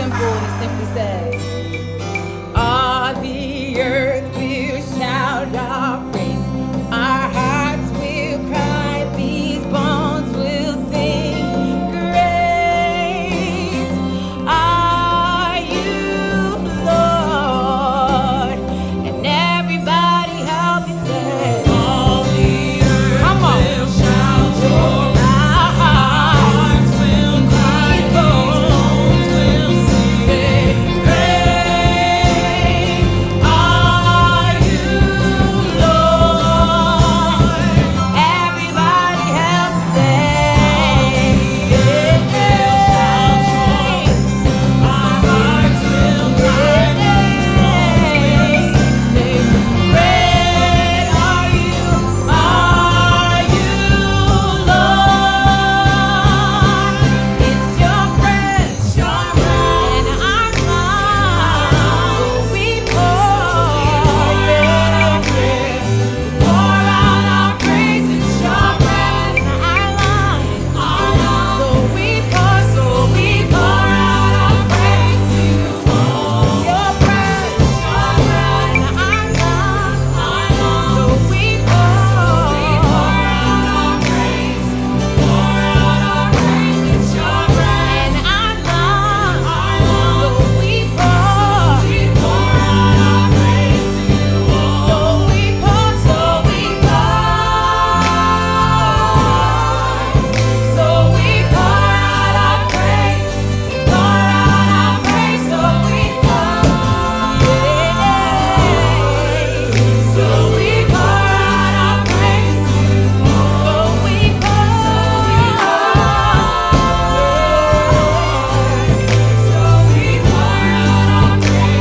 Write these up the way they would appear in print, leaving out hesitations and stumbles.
simple, and it simply says, all the earth will shout our praise, our hearts will cry, these bones will sing. Great are you, Lord. And everybody help me say, all the earth come on. Will shout your our hearts will cry, these bones will sing. Great are you, Lord. Everybody help me say, our hearts will cry, these bones will sing. Great are you, Lord. It's your breath, in our lungs. We pour out our praise. It's your breath in our lungs. So we pour out our praise to you. Your breath in our lungs. So we pour out our praise. Pour out our praise. It's your breath in our lungs. So we pour out our praise to you. So we pour out our praise. Pour out our praise. So we pour. So we pour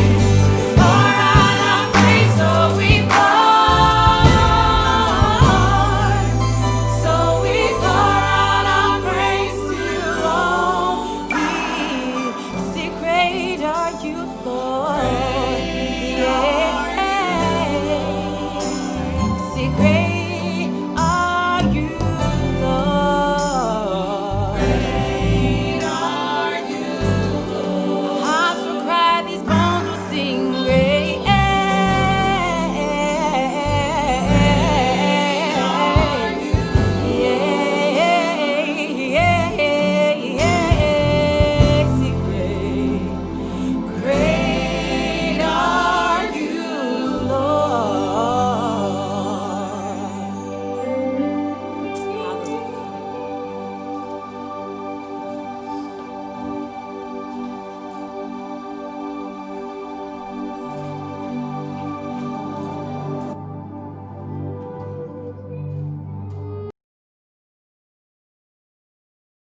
out our praise. So we pour out praise to you. Great are you, Lord.